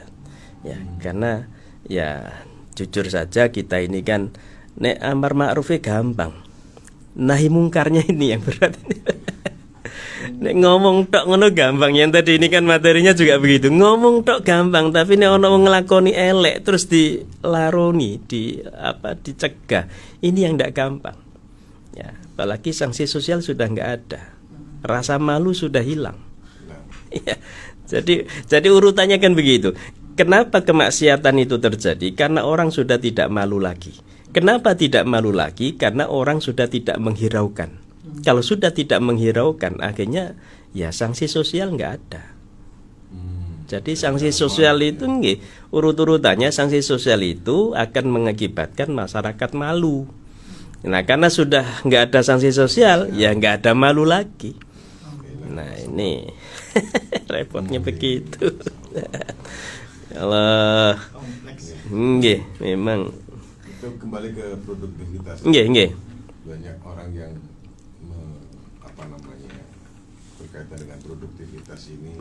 S2: Ya, karena ya jujur saja kita ini kan nek amar ma'rufnya gampang. Nahi mungkarnya ini yang berat. Nek ngomong tok ngono gampang. Yang tadi ini kan materinya juga begitu. Ngomong tok gampang, tapi nek ono nglakoni elek terus dilaroni, dicegah. Ini yang ndak gampang. Ya, apalagi sanksi sosial sudah nggak ada. Rasa malu sudah hilang. Ya, jadi urutannya kan begitu. Kenapa kemaksiatan itu terjadi? Karena orang sudah tidak malu lagi. Kenapa tidak malu lagi? Karena orang sudah tidak menghiraukan. Kalau sudah tidak menghiraukan, akhirnya ya sanksi sosial nggak ada. Jadi sanksi sosial itu urut-urutannya sanksi sosial itu akan mengakibatkan masyarakat malu. Nah karena sudah nggak ada sanksi sosial, ya nggak ada malu lagi. Nah ini repotnya begitu. Kalau memang
S3: itu kembali ke produktivitas. Banyak orang yang berkaitan dengan produktivitas ini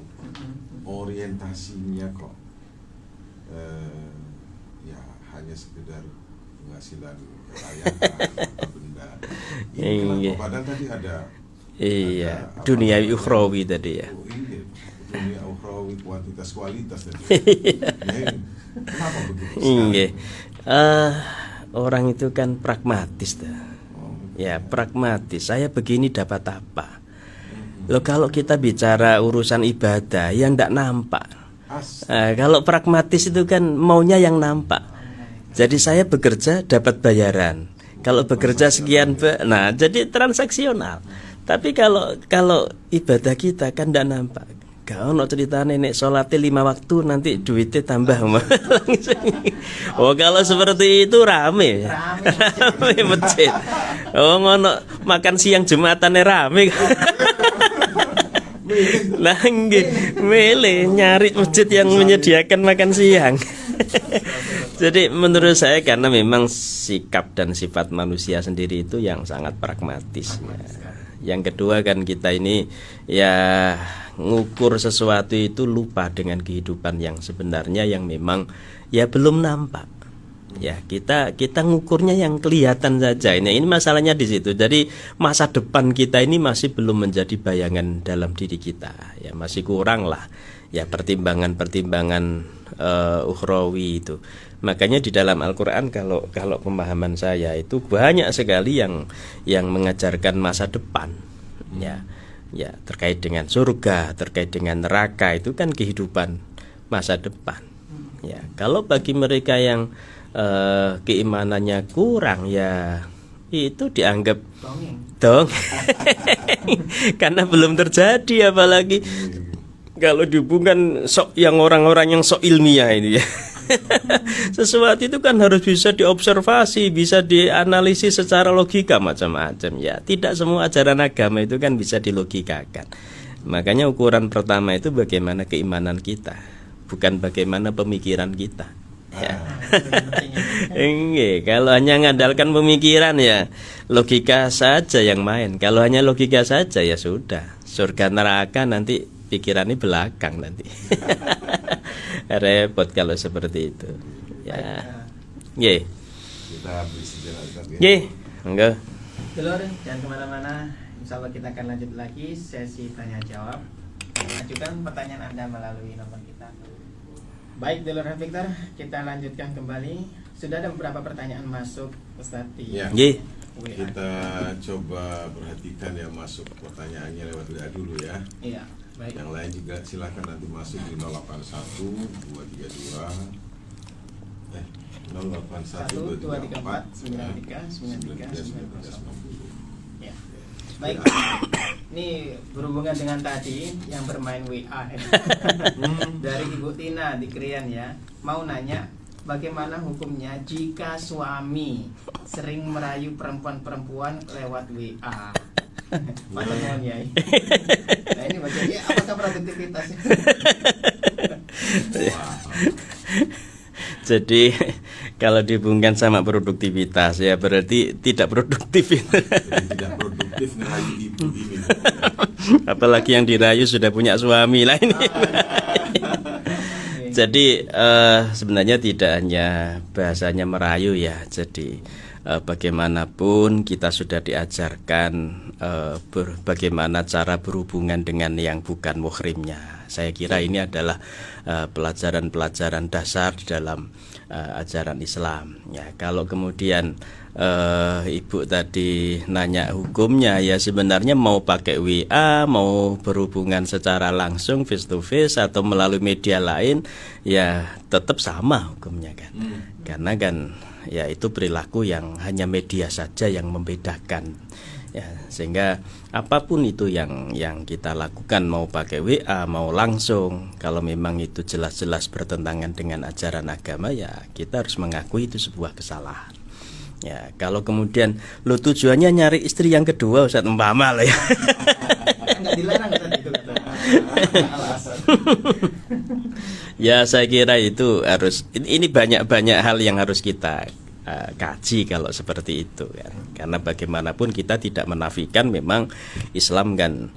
S3: orientasinya kok ya hanya sekedar penghasilan kekayaan atau benda. Ini padahal tadi ada
S2: dunia ukhrawi tadi ya.
S3: Dunia ukhrawi kuantitas kualitas tadi. Kenapa begitu?
S2: Orang itu kan pragmatis dah. Ya pragmatis. Saya begini dapat apa? Loh kalau kita bicara urusan ibadah yang tidak nampak. Kalau pragmatis itu kan maunya yang nampak. Jadi saya bekerja dapat bayaran. Kalau bekerja sekian, nah jadi transaksional. Tapi kalau ibadah kita kan tidak nampak. Kau no cerita nenek sholatnya 5 waktu nanti duitnya tambah langsung. Oh kalau seperti itu rame masjid. Oh ngono makan siang Jumatannya rame. Lah nggih, milih nyari masjid yang menyediakan makan siang. Jadi menurut saya karena memang sikap dan sifat manusia sendiri itu yang sangat pragmatis. Yang kedua kan kita ini ya ngukur sesuatu itu lupa dengan kehidupan yang sebenarnya yang memang ya belum nampak. Ya kita ngukurnya yang kelihatan saja. Ini masalahnya di situ. Jadi masa depan kita ini masih belum menjadi bayangan dalam diri kita. Ya masih kurang lah. Ya pertimbangan ukhrawi itu. Makanya di dalam Al-Quran kalau pemahaman saya itu banyak sekali yang mengajarkan masa depan. Ya terkait dengan surga, terkait dengan neraka itu kan kehidupan masa depan. Ya kalau bagi mereka yang keimanannya kurang ya itu dianggap dong karena belum terjadi, apalagi kalau dihubungkan yang orang-orang yang sok ilmiah ini ya. Sesuatu itu kan harus bisa diobservasi, bisa dianalisis secara logika macam-macam ya. Tidak semua ajaran agama itu kan bisa dilogikakan. Makanya ukuran pertama itu bagaimana keimanan kita, bukan bagaimana pemikiran kita. Ya. Kalau hanya mengandalkan pemikiran ya logika saja yang main. Kalau hanya logika saja ya sudah, surga neraka nanti pikirannya belakang nanti. Repot kalau seperti itu. Ya. Nggih. Kita beri sejenak ya. Nggih. Enggak.
S1: Dulur, jangan kemana-mana. Insya Allah kita akan lanjut lagi sesi tanya jawab. Ajukan pertanyaan Anda melalui nomor kita. Baik, Dulur Victor, kita lanjutkan kembali. Sudah ada beberapa pertanyaan masuk Ustaz di WA.
S3: Kita coba perhatikan yang masuk pertanyaannya lewat WA dulu ya.
S1: Iya, baik.
S3: Yang lain juga silakan nanti masuk di 081 232 081 234 93 93 90. Ya. Baik. Ini berhubungan dengan tadi yang bermain WA dari Ibu Tina di Krian ya. Mau nanya bagaimana hukumnya jika suami sering merayu perempuan-perempuan lewat WA? Bagaimana ya? Nah ini bacanya apakah produktivitasnya?
S2: Jadi kalau dihubungkan sama produktivitas ya berarti tidak produktif.
S3: Tidak produktif ngerayu ibu ini.
S2: Apalagi yang dirayu sudah punya suami lah ini. Jadi sebenarnya tidak hanya bahasanya merayu ya. Jadi bagaimanapun kita sudah diajarkan bagaimana cara berhubungan dengan yang bukan muhrimnya. Saya kira ini adalah pelajaran-pelajaran dasar di dalam ajaran Islam. Ya, kalau kemudian Ibu tadi nanya hukumnya, ya sebenarnya mau pakai WA, mau berhubungan secara langsung face to face atau melalui media lain, ya tetap sama hukumnya kan. Karena kan ya itu perilaku yang hanya media saja yang membedakan. Ya, sehingga apapun itu yang kita lakukan, mau pakai WA mau langsung, kalau memang itu jelas-jelas bertentangan dengan ajaran agama, ya kita harus mengakui itu sebuah kesalahan. Ya, kalau kemudian lo tujuannya nyari istri yang kedua, Ustaz, umpama lah ya.
S1: Nggak dilarang Ustaz itu kata. Alasan.
S2: Ya, saya kira itu harus, ini banyak hal yang harus kita kaji kalau seperti itu kan. Karena bagaimanapun kita tidak menafikan memang Islam kan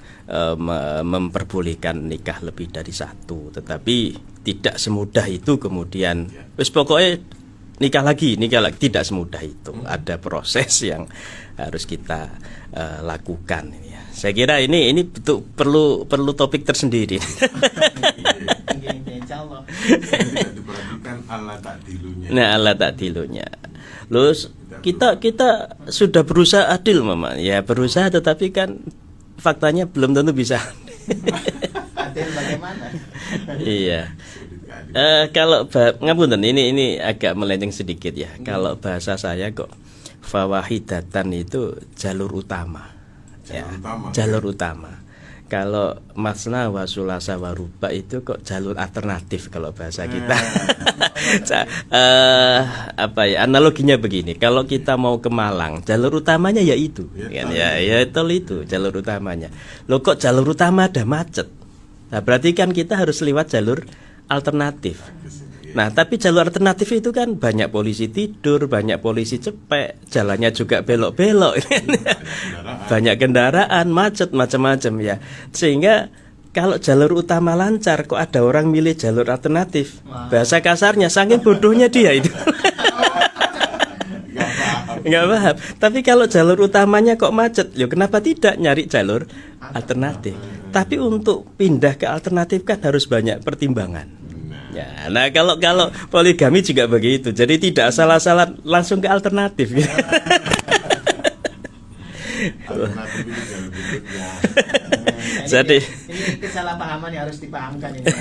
S2: memperbolehkan nikah lebih dari satu, tetapi tidak semudah itu kemudian wis pokoknya nikah lagi, tidak semudah itu. Ada proses yang harus kita lakukan ini ya. Saya kira ini betul perlu topik tersendiri.
S1: Insyaallah.
S3: Tidak diperhatikan Allah takdilunya.
S2: Nah, Allah takdilunya. Loh, kita sudah berusaha adil, Mama. Ya, berusaha, tetapi kan faktanya belum tentu bisa.
S1: Adil bagaimana?
S2: Iya. Kalau ngapunten, ini agak melenceng sedikit ya. Kalau bahasa saya kok fawahidatan itu jalur utama. Jalur utama. Kalau masna wa sulasa wa ruba itu kok jalur alternatif kalau bahasa kita. Analoginya begini, kalau kita mau ke Malang, jalur utamanya ya itu, kan ya itu jalur utamanya. Loh, kok jalur utama ada macet? Nah, berarti kan kita harus lewat jalur alternatif. Nah, tapi jalur alternatif itu kan banyak polisi tidur, banyak polisi cepek, jalannya juga belok-belok, banyak kendaraan, macet, macam-macam ya. Sehingga kalau jalur utama lancar, kok ada orang milih jalur alternatif? Bahasa kasarnya, saking bodohnya dia itu. Nggak paham. Tapi kalau jalur utamanya kok macet, loh, kenapa tidak nyari jalur alternatif? Tapi untuk pindah ke alternatif kan harus banyak pertimbangan. Ya, nah kalau poligami juga begitu. Jadi tidak asal-asalan langsung ke alternatif.
S3: Alternatif itu jalur berikutnya.
S2: Jadi
S1: ini kesalahpahaman yang harus dipahamkan ini.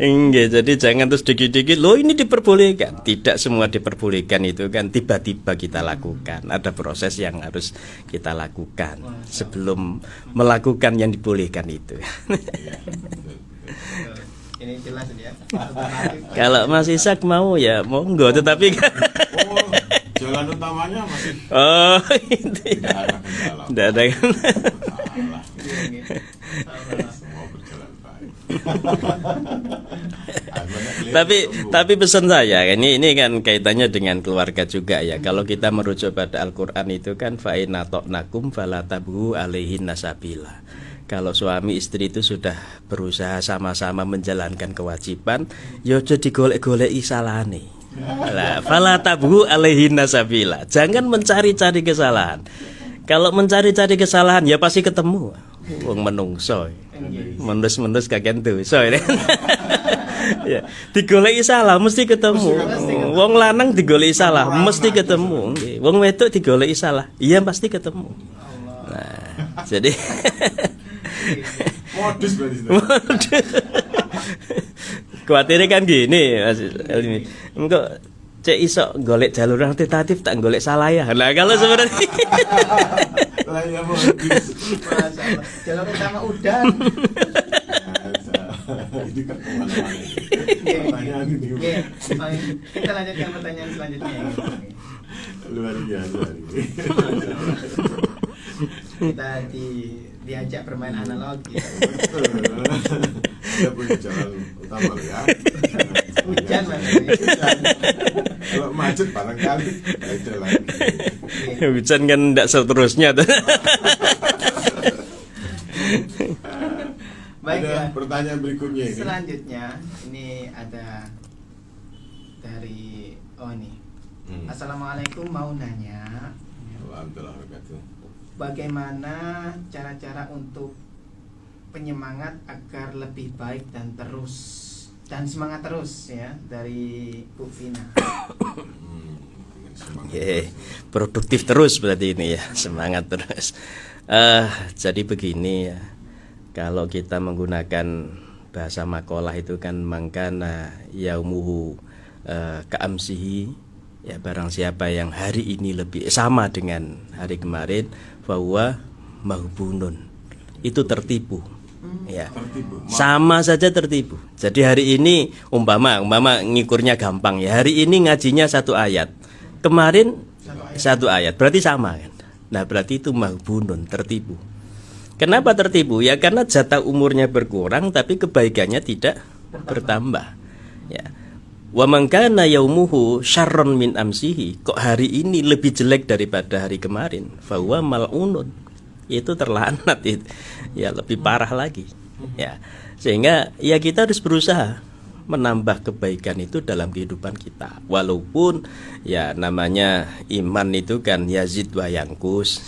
S2: enggak, jadi jangan terus dikit-dikit loh ini diperbolehkan. Tidak semua diperbolehkan itu kan tiba-tiba kita lakukan. Ada proses yang harus kita lakukan sebelum melakukan yang dibolehkan itu.
S1: Ini jelas ya.
S2: Kalau Mas Ishak mau ya monggo, tetapi
S3: Jalan utamanya masih
S2: itu
S3: tidak ada kendala.
S2: Tidak ada
S3: Salah.
S1: Salah.
S3: Semua berjalan baik.
S2: tapi pesan saya ini kan kaitannya dengan keluarga juga ya. Kalau kita merujuk pada Al-Qur'an itu kan fa in ata'nakum fala tabghu alaihin nasabila. Kalau suami istri itu sudah berusaha sama-sama menjalankan kewajiban, ya aja digolek-goleki salahane. Lah, fala tabghu alaihin nasabila. Jangan mencari-cari kesalahan. Kalau mencari-cari kesalahan ya pasti ketemu. Wong menungso. Menus-menus kakean dosa. Ya, digoleki salah mesti ketemu. Wong lanang digoleki salah mesti ketemu. Wong wedok digoleki salah, iya pasti ketemu. Nah, jadi
S3: Modus berarti.
S2: kuatirnya kan gini Mas Elmi, engko cek iso golek jalur alternatif tak golek salah ya. Nah kalau seperti
S3: Lah ya modus.
S1: Masalah. Jalur utama udah.
S3: Ini kan pertanyaan ini.
S1: Kita lanjutkan pertanyaan selanjutnya.
S3: Luar biasa ini.
S1: Kita diajak bermain analogi.
S3: Kita punya jalan utama loh ya.
S1: Hujan Mas.
S3: Kalau macet barangkali beda lagi.
S2: hujan kan tidak seterusnya tuh.
S1: Baik
S3: Ada
S1: ya.
S3: pertanyaan berikutnya ini.
S1: Selanjutnya ini ada dari Assalamualaikum, mau nanya
S3: Alhamdulillah wabarakatuh.
S1: bagaimana cara-cara untuk penyemangat agar lebih baik dan semangat terus ya dari Bu Vina.
S2: Produktif terus berarti ini ya, semangat terus. Jadi begini ya, kalau kita menggunakan bahasa makalah itu kan mangkana yaumuhu ka'amsihi Ya, barang siapa yang hari ini lebih sama dengan hari kemarin, bahwa mahbunun, itu tertipu. Ya,
S3: Tertipu.
S2: sama saja tertipu. Jadi hari ini umpama ngikurnya gampang ya. Hari ini ngajinya 1 ayat, kemarin 1 ayat, berarti sama kan? Nah, berarti itu mahbunun, tertipu. Kenapa tertipu? Ya karena jatah umurnya berkurang tapi kebaikannya tidak bertambah. Ya. Wa man kana yaumuhu syarron min amsihi, kok hari ini lebih jelek daripada hari kemarin, fa huwa mal'unun, itu terlaknat itu. Ya lebih parah lagi. Ya. Sehingga ya kita harus berusaha menambah kebaikan itu dalam kehidupan kita. Walaupun ya namanya iman itu kan yazid wa yangkus.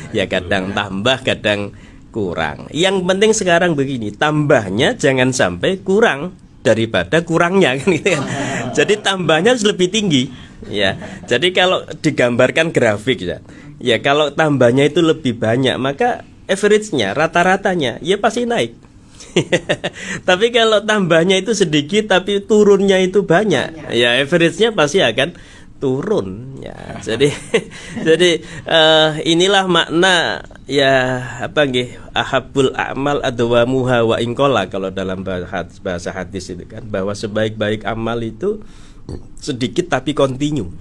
S2: Ya kadang tambah, kadang kurang. Yang penting sekarang begini, tambahnya jangan sampai kurang daripada kurangnya kan gitu kan. Jadi tambahnya harus lebih tinggi. Ya. Jadi kalau digambarkan grafik ya. Ya kalau tambahnya itu lebih banyak, maka average-nya, rata-ratanya ya pasti naik. Tapi kalau tambahnya itu sedikit tapi turunnya itu banyak, ya average-nya pasti akan turun ya. Jadi inilah makna ya apa nggih, ahabul a'mal adwamuha wa inqala, kalau dalam bahasa hadis itu kan, bahwa sebaik-baik amal itu sedikit tapi kontinu.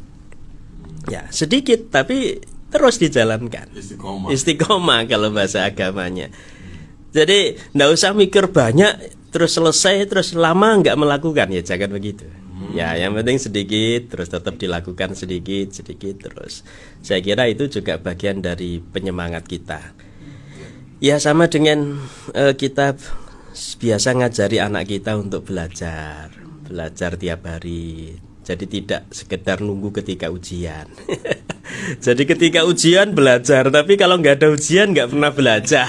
S2: Ya, sedikit tapi terus dijalankan. Istiqomah kalau bahasa agamanya. Jadi nggak usah mikir banyak terus selesai terus lama nggak melakukan, ya jangan begitu. Ya yang penting sedikit terus tetap dilakukan sedikit terus. Saya kira itu juga bagian dari penyemangat kita. Ya sama dengan kita biasa ngajari anak kita untuk belajar tiap hari. Jadi tidak sekedar nunggu ketika ujian. Jadi ketika ujian belajar, tapi kalau nggak ada ujian nggak pernah belajar.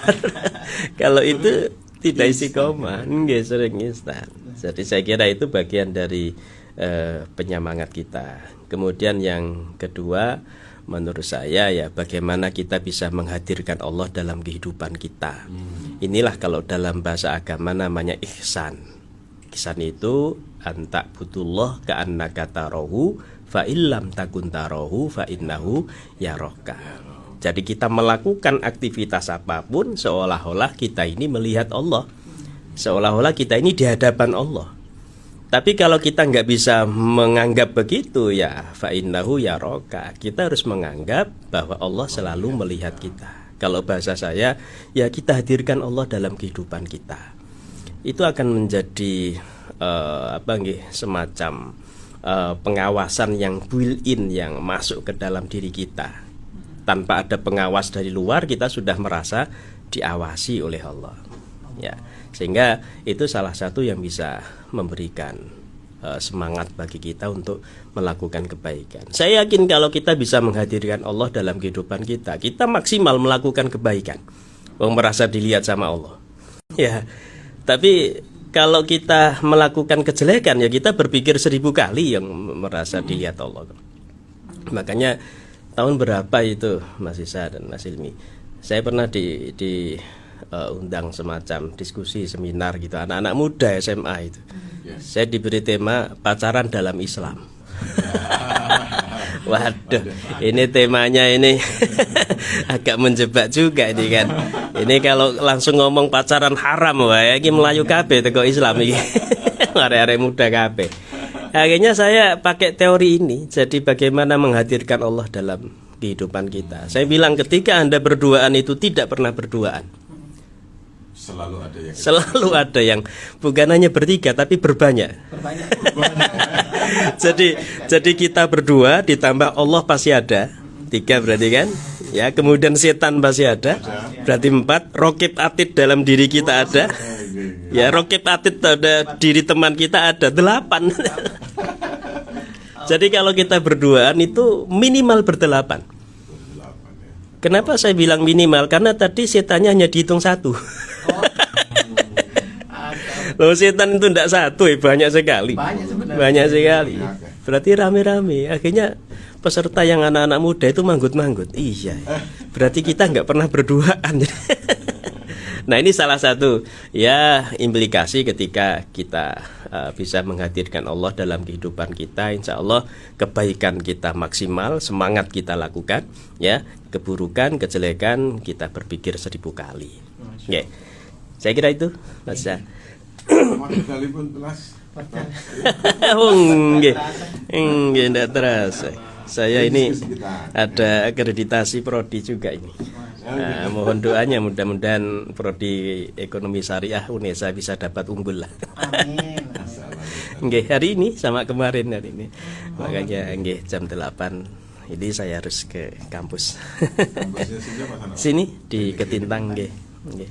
S2: Kalau itu tidak istiqomah, nggak sering instan. Jadi saya kira itu bagian dari penyemangat kita. Kemudian yang kedua, menurut saya ya bagaimana kita bisa menghadirkan Allah dalam kehidupan kita. Inilah kalau dalam bahasa agama namanya ihsan. Ihsan itu anta butullah ka'annaka tarahu fa illam takun tarahu fa innahu yaraka. Jadi kita melakukan aktivitas apapun seolah-olah kita ini melihat Allah, seolah-olah kita ini di hadapan Allah. Tapi kalau kita nggak bisa menganggap begitu, ya fa innahu yaraka, kita harus menganggap bahwa Allah selalu melihat kita. Kalau bahasa saya, ya kita hadirkan Allah dalam kehidupan kita. Itu akan menjadi semacam pengawasan yang built-in, yang masuk ke dalam diri kita. Tanpa ada pengawas dari luar, kita sudah merasa diawasi oleh Allah. Ya, sehingga itu salah satu yang bisa memberikan semangat bagi kita untuk melakukan kebaikan. Saya yakin kalau kita bisa menghadirkan Allah dalam kehidupan kita, kita maksimal melakukan kebaikan. Merasa dilihat sama Allah. Ya, tapi kalau kita melakukan kejelekan, ya kita berpikir 1000 kali yang merasa dilihat Allah. Makanya tahun berapa itu Mas Isa dan Mas Ilmi, saya pernah diundang semacam diskusi seminar gitu, anak-anak muda SMA itu. Saya diberi tema pacaran dalam Islam. Waduh, ini temanya ini agak menjebak juga ini kan. Ini kalau langsung ngomong pacaran haram, wah ini Melayu kabeh teko Islam iki. Arek-arek muda kabeh. Akhirnya saya pakai teori ini. Jadi bagaimana menghadirkan Allah dalam kehidupan kita. Saya bilang ketika Anda berduaan itu tidak pernah berduaan. Selalu ada yang bukan hanya bertiga tapi berbanyak. Jadi kita berdua ditambah Allah pasti ada. 3 berarti kan? Ya, kemudian setan pasti ada. Berarti 4. Rokib atid dalam diri kita ada. Ya, rokib atid pada diri teman kita ada. 8. Jadi kalau kita berduaan itu minimal ber8. Kenapa saya bilang minimal? Karena tadi setannya hanya dihitung 1. Loh, setan itu tidak 1, banyak sekali. Banyak sekali. Berarti rame-rame. Akhirnya peserta yang anak-anak muda itu manggut-manggut. Iya. Berarti kita nggak pernah berduaan. Nah, ini salah satu ya implikasi ketika kita bisa menghadirkan Allah dalam kehidupan kita. Insya Allah kebaikan kita maksimal, semangat kita lakukan, ya keburukan, kejelekan kita berpikir 1000 kali. Oke, saya kira itu, Mas.
S3: Kali pun telas.
S2: Enggak, enggak terasa. Saya ini ada akreditasi prodi juga ini. Nah, mohon doanya mudah-mudahan prodi ekonomi syariah UNESA bisa dapat unggul lah.
S1: Amin.
S2: Nggih, hari ini sama kemarin hari ini. Makanya nggih jam 8 ini saya harus ke kampus. Sini di Ketintang nggih. Nggih.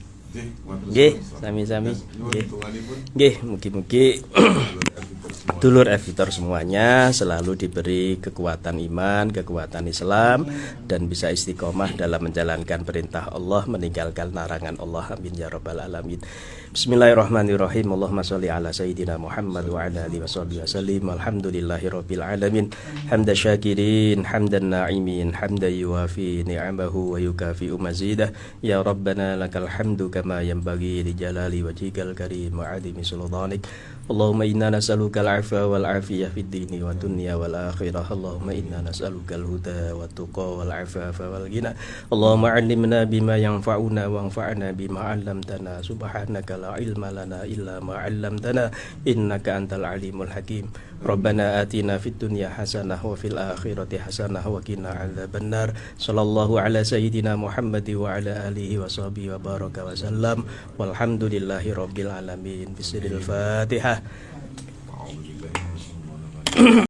S2: Nggih, sami-sami. Nggih. Nggih, mugi-mugi dulur Elfittor semuanya selalu diberi kekuatan iman, kekuatan Islam, dan bisa istiqomah dalam menjalankan perintah Allah, meninggalkan larangan Allah. Amin ya rabbal alamin. Bismillahirrahmanirrahim. Allahumma sholli ala sayyidina Muhammad wa ala alihi washabbihi wasallim. Alhamdulillahi rabbil alamin. Hamdan syakirin, hamdan na'imin, hamdan yuwafi ni'amahu wa yukafi'u mazidah. Ya Rabbana lakal hamdu kama yanbaghi li jalali wajhikal karim wa 'azimi sultanik. Allahumma inna nas'aluka al-'afwa wal 'afiyah fid dini wa dunya wal akhirah. Allahumma inna nas'aluka al-huda wat tuqa wal 'afafa wal ghina. Allahumma 'allimna bima yanfa'una wa anfa'na bima 'allamtana. Subhanaka la ilma lana illa ma 'allamtana innaka antal alimul hakim. Rabbana atina fid dunya hasanah wa fil akhirati hasanah wa qina 'adzabannar. Sallallahu ala sayyidina Muhammad wa ala alihi wa sahbihi wa baraka wa sallam. Walhamdulillahi rabbil alamin. Bismillahil Fatihah.